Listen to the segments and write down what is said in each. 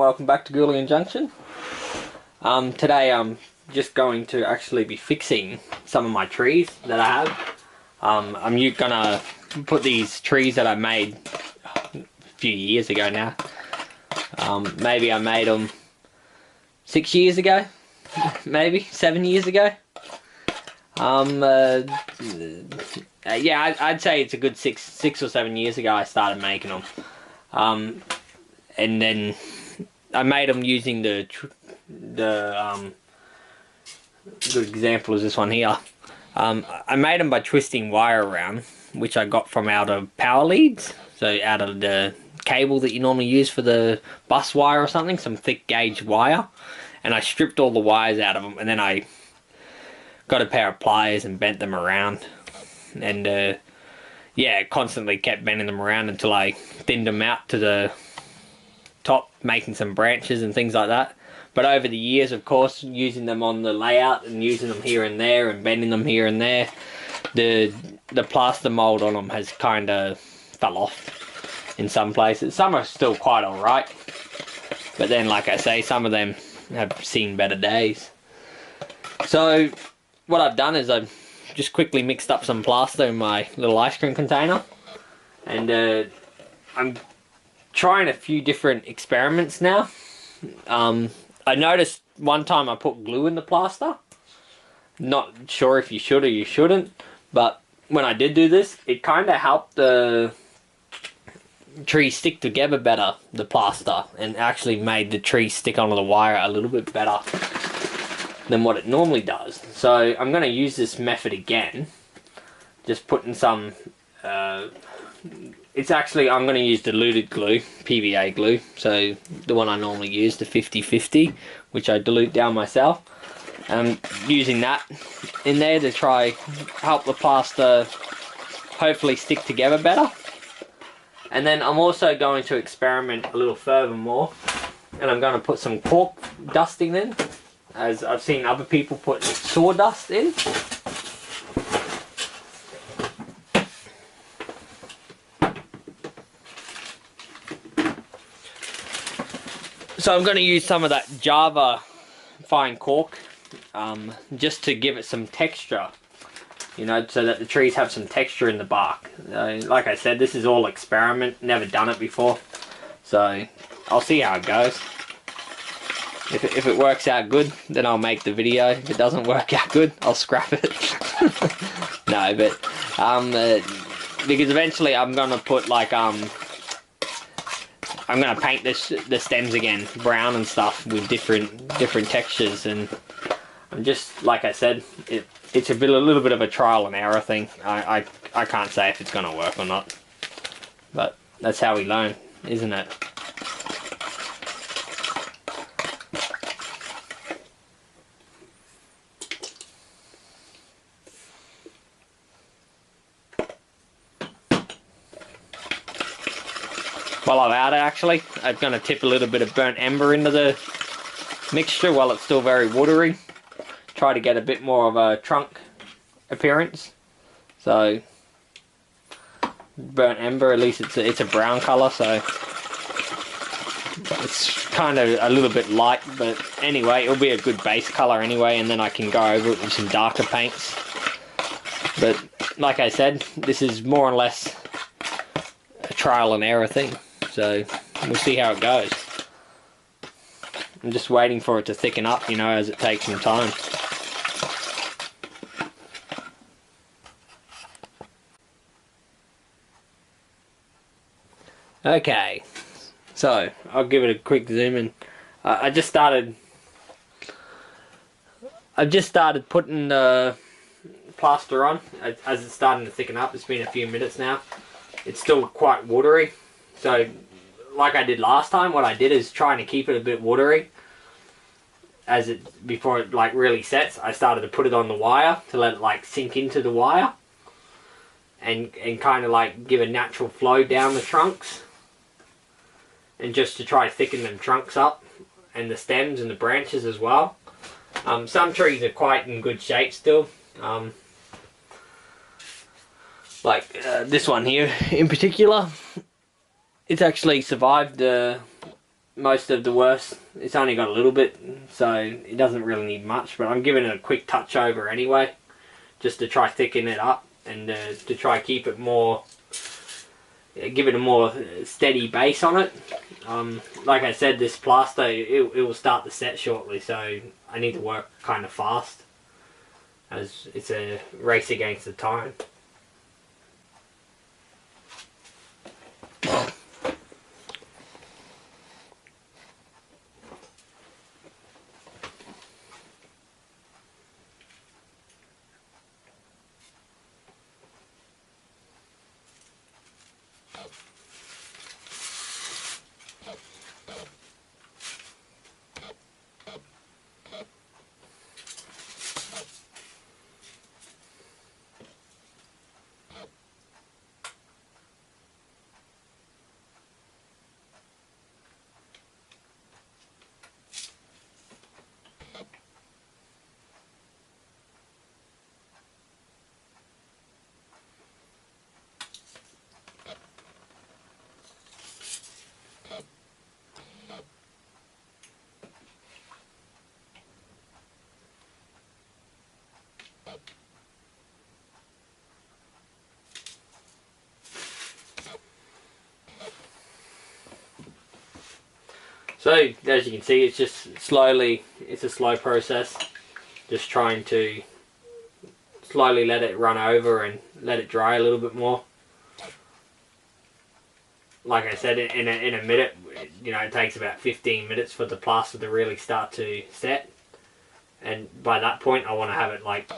welcome back to Gouldian Junction. Today I'm just going to actually be fixing some of my trees that I have. I'm gonna put these trees that I made a few years ago now. Maybe I made them 6 years ago, maybe 7 years ago. Yeah, I'd say it's a good six or 7 years ago I started making them. And then I made them using the good example is this one here. I made them by twisting wire around, which I got from out of power leads, so out of the cable that you normally use for the bus wire or something, some thick gauge wire, and I stripped all the wires out of them, and then I got a pair of pliers and bent them around, and yeah, constantly kept bending them around until I thinned them out to the top, making some branches and things like that. But over the years, of course, using them on the layout and using them here and there and bending them here and there, the plaster mold on them has kind of fell off in some places. Some are still quite alright, but then, like I say, some of them have seen better days. So what I've done is I've just quickly mixed up some plaster in my little ice cream container, and I'm trying a few different experiments now. I noticed one time I put glue in the plaster. Not sure if you should or you shouldn't, but when I did do this, it kind of helped the tree stick together better, the plaster, and actually made the tree stick onto the wire a little bit better than what it normally does. So I'm going to use this method again, just putting some it's actually, I'm going to use diluted glue, PVA glue, so the one I normally use, the 50/50, which I dilute down myself. Using that in there to try help the plaster hopefully stick together better. And then I'm also going to experiment a little furthermore, and I'm going to put some cork dusting in, as I've seen other people put sawdust in. So I'm going to use some of that Java fine cork, just to give it some texture, you know, so that the trees have some texture in the bark. Like I said, this is all experiment, never done it before, so I'll see how it goes. If it works out good, then I'll make the video. If it doesn't work out good, I'll scrap it. No, but because eventually I'm gonna put like I'm gonna paint the stems again brown and stuff with different textures, and I'm just, like I said, it's a little bit of a trial and error thing. I can't say if it's gonna work or not, but that's how we learn, isn't it? While I'm at it, actually, I'm going to tip a little bit of burnt ember into the mixture while it's still very watery. Try to get a bit more of a trunk appearance. So, burnt ember, at least it's a brown colour, so it's kind of a little bit light, but anyway, it'll be a good base colour anyway, and then I can go over it with some darker paints. But, like I said, this is more or less a trial and error thing. So we'll see how it goes. I'm just waiting for it to thicken up, you know, as it takes some time. Okay, so I'll give it a quick zoom in. I've just started putting the plaster on as it's starting to thicken up. It's been a few minutes now. It's still quite watery. So, like I did last time, what I did is trying to keep it a bit watery before it like really sets. I started to put it on the wire to let it like sink into the wire and kind of like give a natural flow down the trunks, and just to try to thicken them trunks up and the stems and the branches as well. Some trees are quite in good shape still. Like this one here in particular. It's actually survived most of the worst. It's only got a little bit, so it doesn't really need much, but I'm giving it a quick touch over anyway, just to try thicken it up and to try keep it more, give it a more steady base on it. Like I said, this plaster, it will start to set shortly, so I need to work kind of fast, as it's a race against the time. So, as you can see, it's just slowly, it's a slow process. Just trying to slowly let it run over and let it dry a little bit more. Like I said, in a minute, you know, it takes about 15 minutes for the plaster to really start to set. And by that point, I want to have it like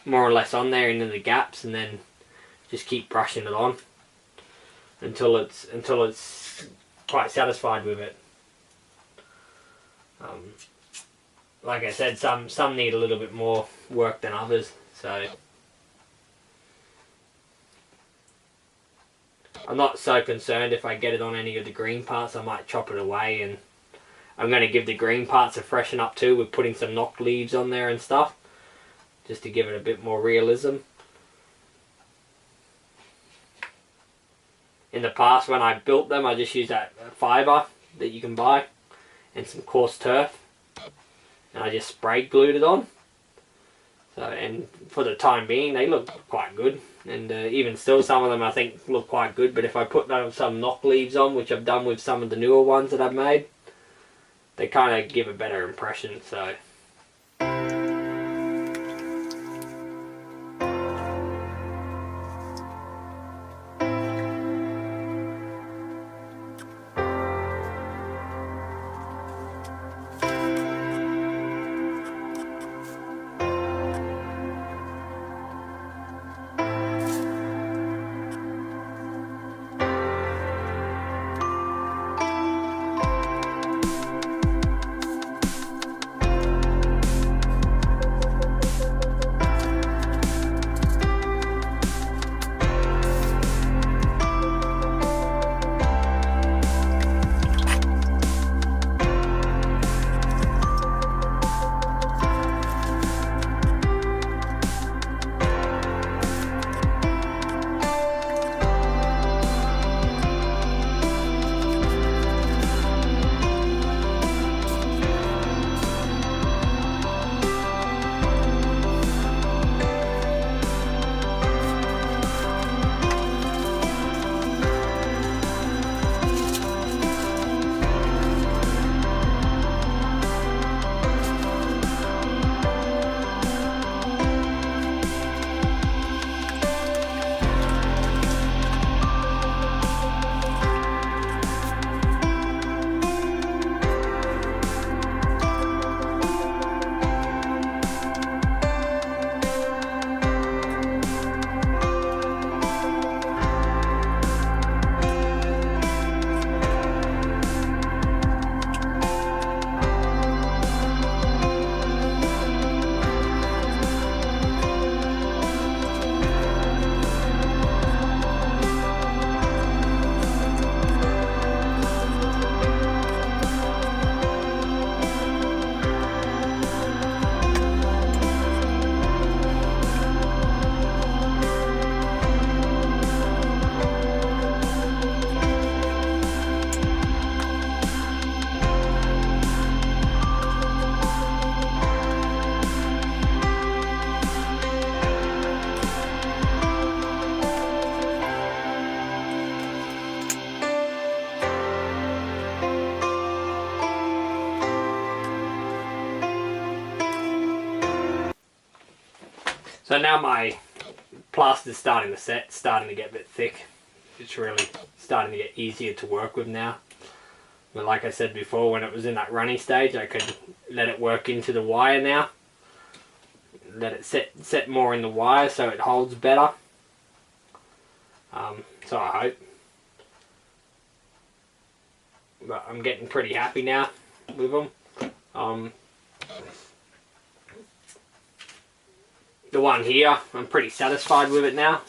more or less on there into the gaps, and then just keep brushing it on until it's quite satisfied with it. Like I said, some need a little bit more work than others, so I'm not so concerned if I get it on any of the green parts. I might chop it away, and I'm going to give the green parts a freshen up too with putting some knock leaves on there and stuff, just to give it a bit more realism. In the past, when I built them, I just used that fibre that you can buy and some coarse turf, and I just spray glued it on. So, and for the time being, they look quite good, and even still, some of them I think look quite good. But if I put some knock leaves on, which I've done with some of the newer ones that I've made, they kind of give a better impression. So. So now my plaster's starting to set, starting to get a bit thick. It's really starting to get easier to work with now. But like I said before, when it was in that running stage, I could let it work into the wire now. Let it set more in the wire so it holds better. So I hope. But I'm getting pretty happy now with them. The one here, I'm pretty satisfied with it now.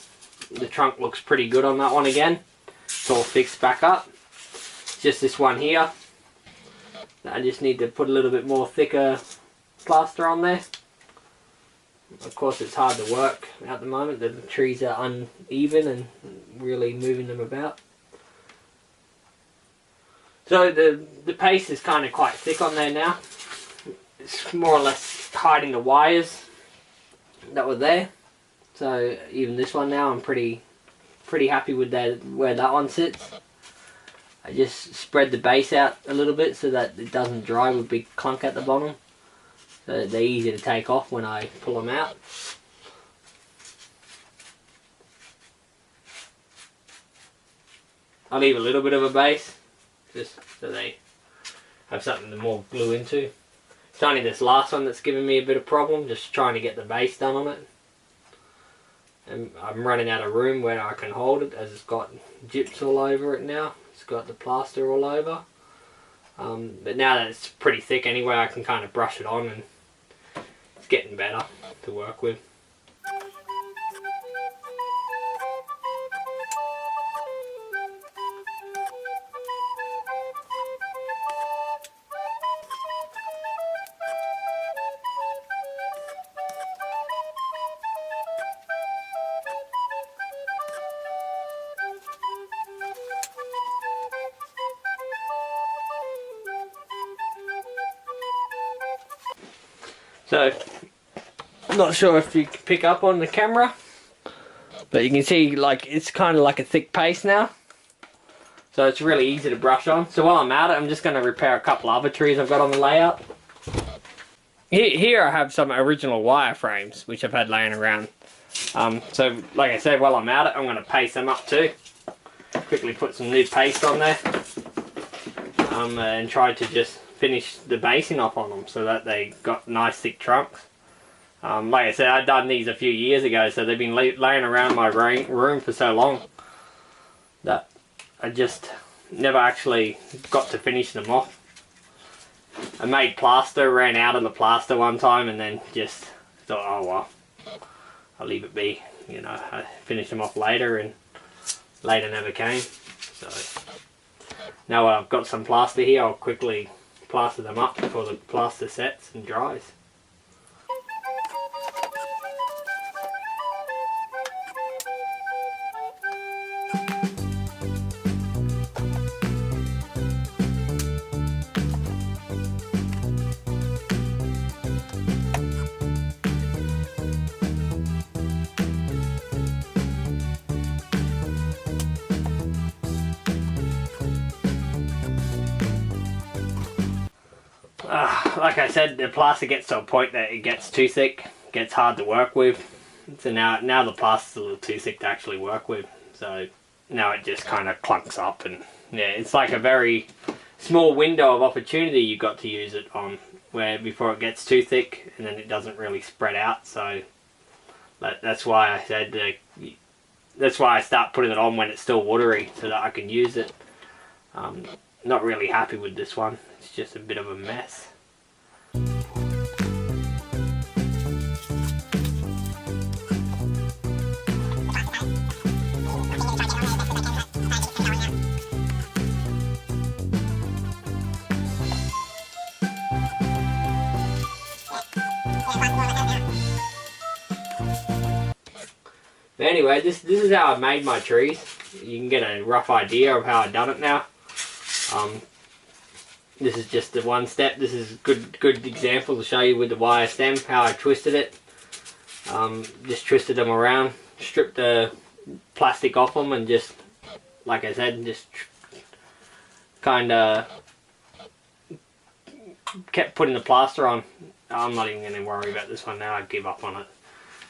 The trunk looks pretty good on that one again. It's all fixed back up. Just this one here. I just need to put a little bit more thicker plaster on there. Of course it's hard to work at the moment. The trees are uneven and really moving them about. So the paste is kind of quite thick on there now. It's more or less hiding the wires that were there. So even this one now, I'm pretty happy with where that one sits. I just spread the base out a little bit so that it doesn't dry with a big clunk at the bottom. So they're easy to take off when I pull them out. I leave a little bit of a base just so they have something to more glue into. It's only this last one that's giving me a bit of problem, just trying to get the base done on it. And I'm running out of room where I can hold it, as it's got gyps all over it now. It's got the plaster all over. But now that it's pretty thick anyway, I can kind of brush it on and it's getting better to work with. So, I'm not sure if you can pick up on the camera, but you can see like it's kind of like a thick paste now. So it's really easy to brush on. So while I'm at it, I'm just going to repair a couple other trees I've got on the layout. Here I have some original wire frames which I've had laying around. So like I said, while I'm at it, I'm going to paste them up too. Quickly put some new paste on there. And try to just finish the basing off on them so that they got nice thick trunks. Like I said, I'd done these a few years ago, so they've been laying around my room for so long that I just never actually got to finish them off. I made plaster, ran out of the plaster one time, and then just thought, oh well, I'll leave it be. You know, I finished them off later, and later never came. So now I've got some plaster here, I'll quickly plaster them up before the plaster sets and dries. Like I said, the plaster gets to a point that it gets too thick, gets hard to work with. So now the plaster's a little too thick to actually work with. So now it just kind of clunks up, and yeah, it's like a very small window of opportunity you've got to use it on, where before it gets too thick and then it doesn't really spread out. So that's why I said that's why I start putting it on when it's still watery so that I can use it. Not really happy with this one. It's just a bit of a mess. But anyway, this is how I made my trees. You can get a rough idea of how I've done it now. This is just the one step. This is a good example to show you with the wire stem how I twisted it. Just twisted them around, stripped the plastic off them, and just, like I said, just kind of kept putting the plaster on. I'm not even going to worry about this one now. I give up on it.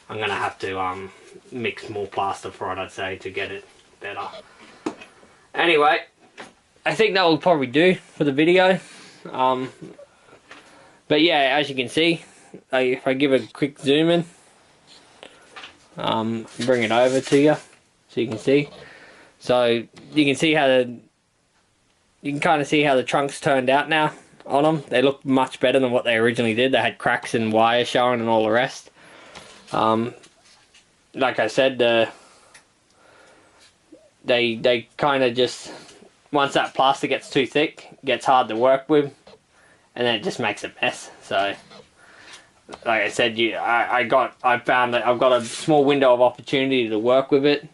I'm gonna have to mix more plaster for it, I'd say, to get it better. Anyway, I think that will probably do for the video. But yeah, as you can see, if I give a quick zoom in, bring it over to you so you can see. So you can see how you can kind of see how the trunks turned out now on them. They look much better than what they originally did. They had cracks and wire showing and all the rest. Like I said, they kind of just, once that plaster gets too thick, it gets hard to work with, and then it just makes a mess. So like I said, I found that I've got a small window of opportunity to work with it.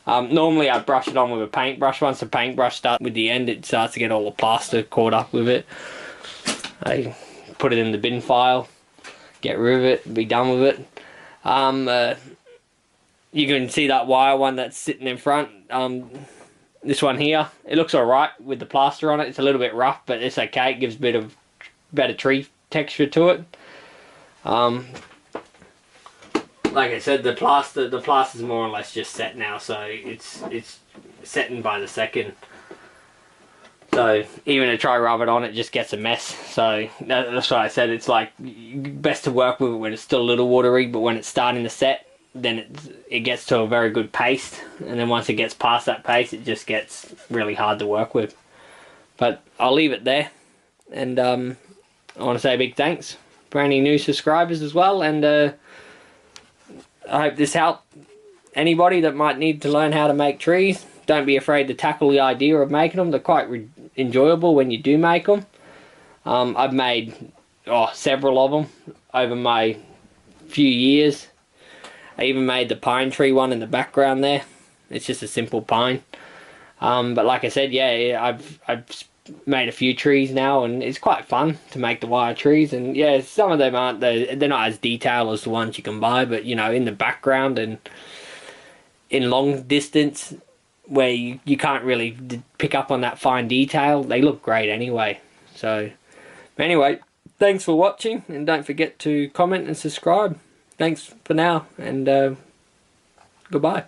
Normally I brush it on with a paintbrush. Once the paintbrush starts with the end, it starts to get all the plaster caught up with it. I put it in the bin file, get rid of it, be done with it. You can see that wire one that's sitting in front. This one here, it looks alright with the plaster on it. It's a little bit rough, but it's okay. It gives a bit of better tree texture to it. Like I said, the plaster's more or less just set now, so it's setting by the second. So even to try rub it on, it just gets a mess. So that's why I said it's like best to work with it when it's still a little watery, but when it's starting to set, then it gets to a very good paste, and then once it gets past that paste, it just gets really hard to work with. But I'll leave it there, and I want to say a big thanks for any new subscribers as well, and I hope this helped anybody that might need to learn how to make trees. Don't be afraid to tackle the idea of making them. They're quite enjoyable when you do make them. I've made several of them over my few years. I even made the pine tree one in the background there. It's just a simple pine. But like I said, yeah, I've made a few trees now, and it's quite fun to make the wire trees. And yeah, some of them aren't, they're not as detailed as the ones you can buy, but you know, in the background and in long distance where you can't really pick up on that fine detail, they look great anyway. So anyway, thanks for watching, and don't forget to comment and subscribe. Thanks for now, and goodbye.